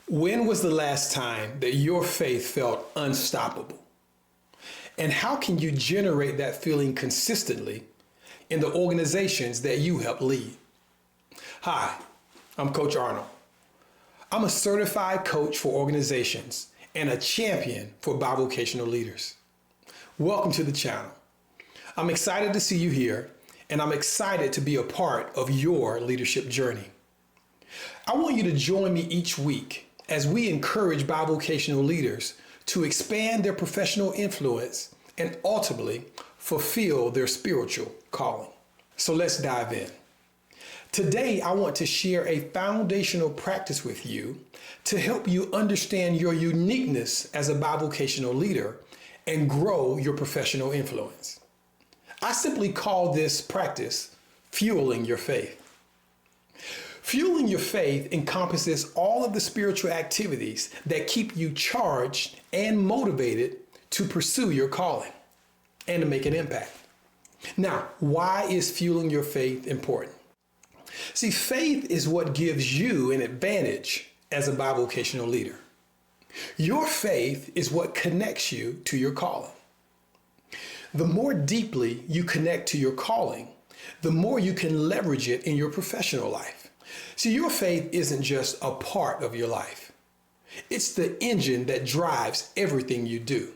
When was the last time that your faith felt unstoppable? And how can you generate that feeling consistently in the organizations that you help lead? Hi, I'm Coach Arnold. I'm a certified coach for organizations and a champion for bivocational leaders. Welcome to the channel. I'm excited to see you here, and I'm excited to be a part of your leadership journey. I want you to join me each week as we encourage bivocational leaders to expand their professional influence and ultimately fulfill their spiritual calling. So let's dive in. Today, I want to share a foundational practice with you to help you understand your uniqueness as a bivocational leader and grow your professional influence. I simply call this practice fueling your faith. Fueling your faith encompasses all of the spiritual activities that keep you charged and motivated to pursue your calling and to make an impact. Now, why is fueling your faith important? See, faith is what gives you an advantage as a bivocational leader. Your faith is what connects you to your calling. The more deeply you connect to your calling, the more you can leverage it in your professional life. See, your faith isn't just a part of your life. It's the engine that drives everything you do.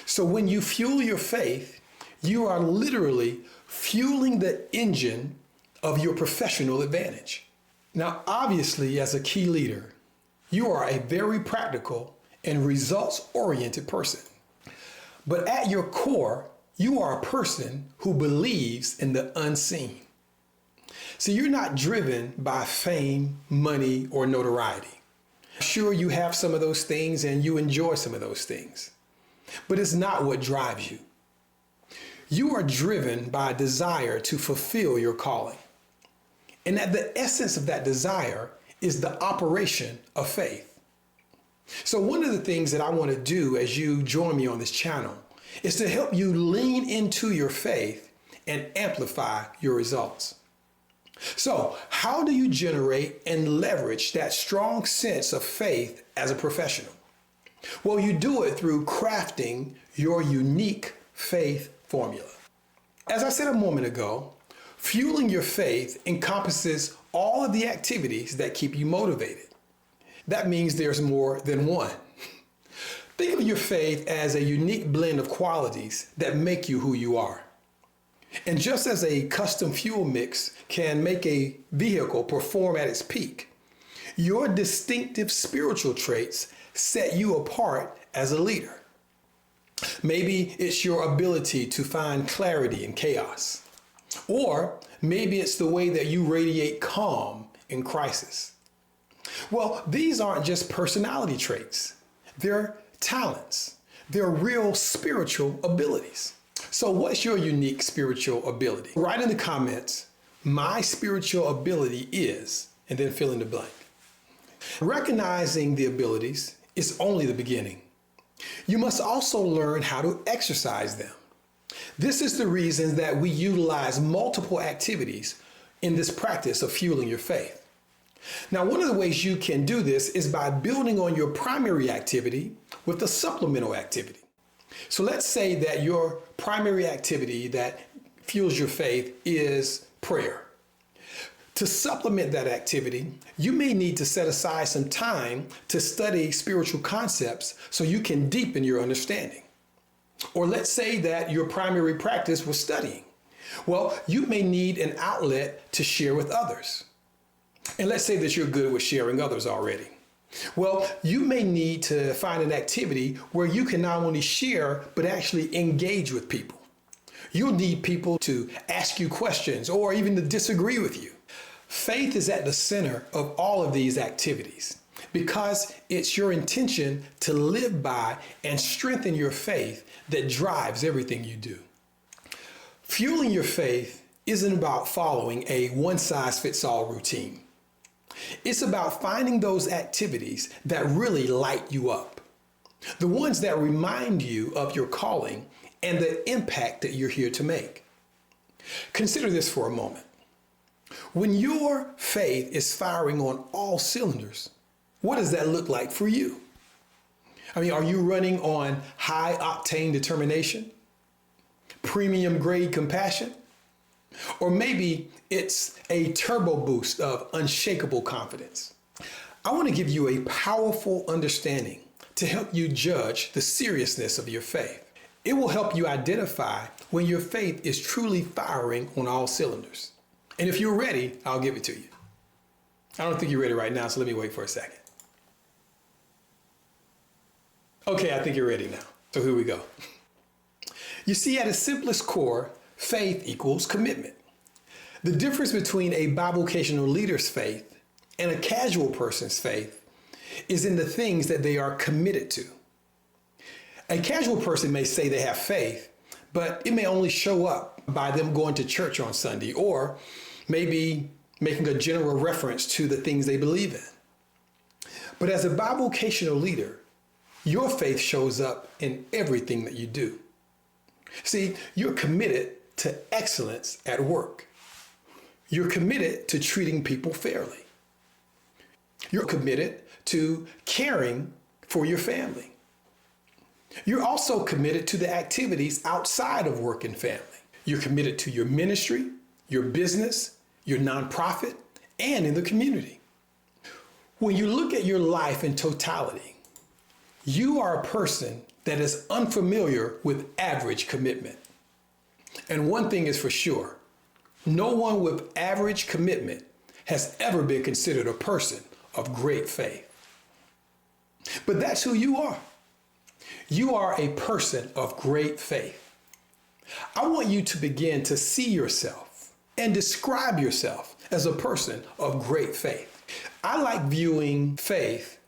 So when you fuel your faith, you are literally fueling the engine of your professional advantage. Now, obviously, as a key leader, you are a very practical and results-oriented person. But at your core, you are a person who believes in the unseen. So you're not driven by fame, money, or notoriety. Sure, you have some of those things and you enjoy some of those things, but it's not what drives you. You are driven by a desire to fulfill your calling. And at the essence of that desire is the operation of faith. So one of the things that I want to do as you join me on this channel is to help you lean into your faith and amplify your results. So how do you generate and leverage that strong sense of faith as a professional? Well, you do it through crafting your unique faith formula. As I said a moment ago, fueling your faith encompasses all of the activities that keep you motivated. That means there's more than one. Think of your faith as a unique blend of qualities that make you who you are. And just as a custom fuel mix can make a vehicle perform at its peak, your distinctive spiritual traits set you apart as a leader. Maybe it's your ability to find clarity in chaos. Or maybe it's the way that you radiate calm in crisis. Well, these aren't just personality traits. They're talents. They're real spiritual abilities. So what's your unique spiritual ability? Write in the comments, my spiritual ability is, and then fill in the blank. Recognizing the abilities is only the beginning. You must also learn how to exercise them. This is the reason that we utilize multiple activities in this practice of fueling your faith. Now, one of the ways you can do this is by building on your primary activity with a supplemental activity. So let's say that your primary activity that fuels your faith is prayer. To supplement that activity, you may need to set aside some time to study spiritual concepts so you can deepen your understanding. Or let's say that your primary practice was studying. Well, you may need an outlet to share with others. And let's say that you're good with sharing others already. Well, you may need to find an activity where you can not only share, but actually engage with people. You'll need people to ask you questions or even to disagree with you. Faith is at the center of all of these activities because it's your intention to live by and strengthen your faith that drives everything you do. Fueling your faith isn't about following a one-size-fits-all routine. It's about finding those activities that really light you up, the ones that remind you of your calling and the impact that you're here to make. Consider this for a moment. When your faith is firing on all cylinders, What does that look like for you? I mean, are you running on high octane determination, premium grade compassion? Or maybe it's a turbo boost of unshakable confidence. I want to give you a powerful understanding to help you judge the seriousness of your faith. It will help you identify when your faith is truly firing on all cylinders. And if you're ready, I'll give it to you. I don't think you're ready right now, so let me wait for a second. Okay, I think you're ready now. So here we go. You see, at its simplest core, faith equals commitment. The difference between a bivocational leader's faith and a casual person's faith is in the things that they are committed to. A casual person may say they have faith, but it may only show up by them going to church on Sunday or maybe making a general reference to the things they believe in. But as a bivocational leader, your faith shows up in everything that you do. See, you're committed to excellence at work. You're committed to treating people fairly. You're committed to caring for your family. You're also committed to the activities outside of work and family. You're committed to your ministry, your business, your nonprofit, and in the community. When you look at your life in totality, you are a person that is unfamiliar with average commitment. And one thing is for sure, no one with average commitment has ever been considered a person of great faith. But that's who you are. You are a person of great faith. I want you to begin to see yourself and describe yourself as a person of great faith. I like viewing faith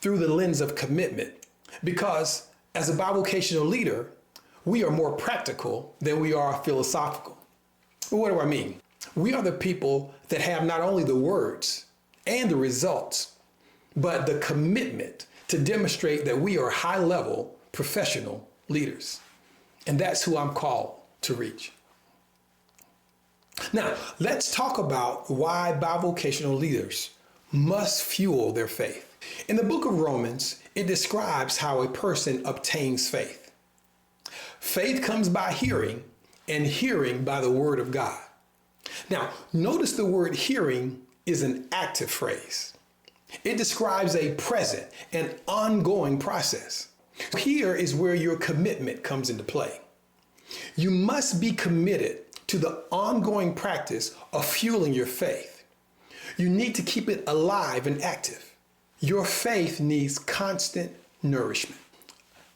through the lens of commitment because as a bivocational leader, we are more practical than we are philosophical. What do I mean? We are the people that have not only the words and the results, but the commitment to demonstrate that we are high-level professional leaders. And that's who I'm called to reach. Now, let's talk about why bivocational leaders must fuel their faith. In the book of Romans, it describes how a person obtains faith. Faith comes by hearing, and hearing by the word of God. Now, notice the word hearing is an active phrase. It describes a present and ongoing process. Here is where your commitment comes into play. You must be committed to the ongoing practice of fueling your faith. You need to keep it alive and active. Your faith needs constant nourishment.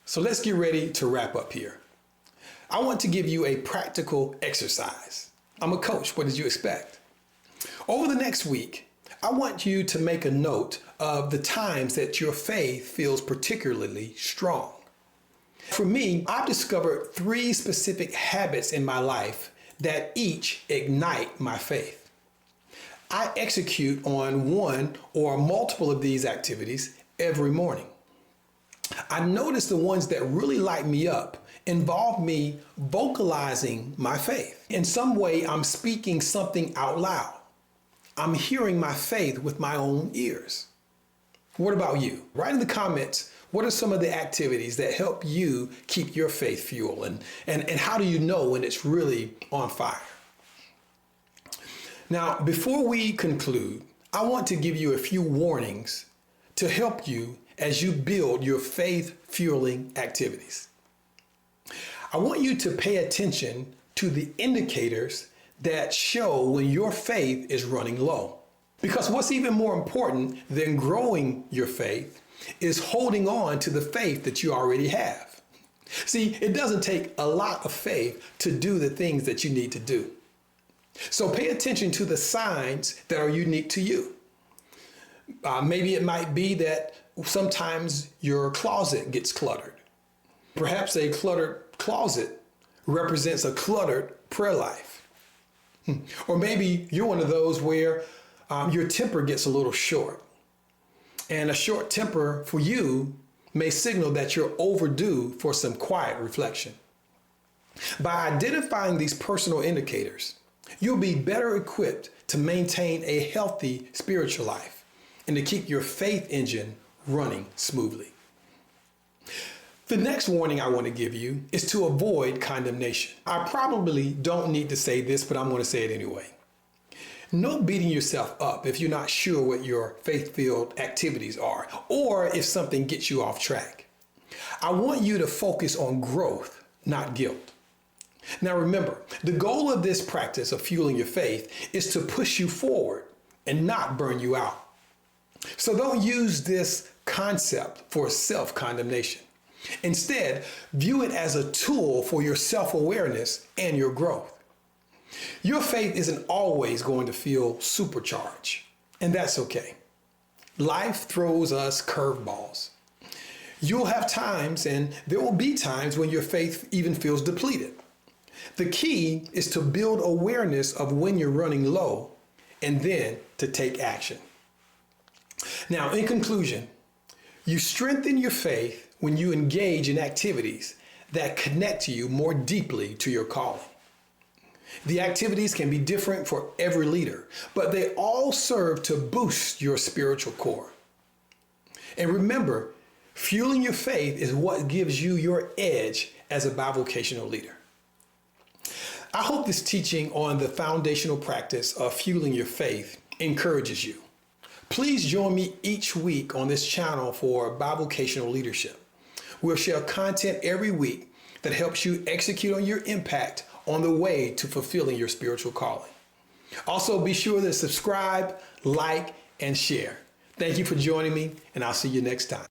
So let's get ready to wrap up here. I want to give you a practical exercise. I'm a coach. What did you expect? Over the next week, I want you to make a note of the times that your faith feels particularly strong. For me, I've discovered 3 specific habits in my life that each ignite my faith. I execute on one or multiple of these activities every morning. I notice the ones that really light me up involve me vocalizing my faith. In some way, I'm speaking something out loud. I'm hearing my faith with my own ears. What about you? Write in the comments, what are some of the activities that help you keep your faith fuel? And how do you know when it's really on fire? Now, before we conclude, I want to give you a few warnings to help you as you build your faith fueling activities. I want you to pay attention to the indicators that show when your faith is running low. Because what's even more important than growing your faith is holding on to the faith that you already have. See, it doesn't take a lot of faith to do the things that you need to do. So pay attention to the signs that are unique to you. Maybe it might be that sometimes your closet gets cluttered. Perhaps a cluttered closet represents a cluttered prayer life. Or maybe you're one of those where your temper gets a little short. And a short temper for you may signal that you're overdue for some quiet reflection. By identifying these personal indicators, you'll be better equipped to maintain a healthy spiritual life and to keep your faith engine running smoothly. The next warning I want to give you is to avoid condemnation. I probably don't need to say this, but I'm going to say it anyway. No beating yourself up if you're not sure what your faith-filled activities are, or if something gets you off track. I want you to focus on growth, not guilt. Now remember, the goal of this practice of fueling your faith is to push you forward and not burn you out. So don't use this concept for self-condemnation. Instead, view it as a tool for your self-awareness and your growth. Your faith isn't always going to feel supercharged, and that's okay. Life throws us curveballs. You'll have times, and there will be times when your faith even feels depleted. The key is to build awareness of when you're running low and then to take action. Now, in conclusion, you strengthen your faith when you engage in activities that connect you more deeply to your calling. The activities can be different for every leader, but they all serve to boost your spiritual core. And remember, fueling your faith is what gives you your edge as a bivocational leader. I hope this teaching on the foundational practice of fueling your faith encourages you. Please join me each week on this channel for bivocational leadership. We'll share content every week that helps you execute on your impact on the way to fulfilling your spiritual calling. Also, be sure to subscribe, like, and share. Thank you for joining me, and I'll see you next time.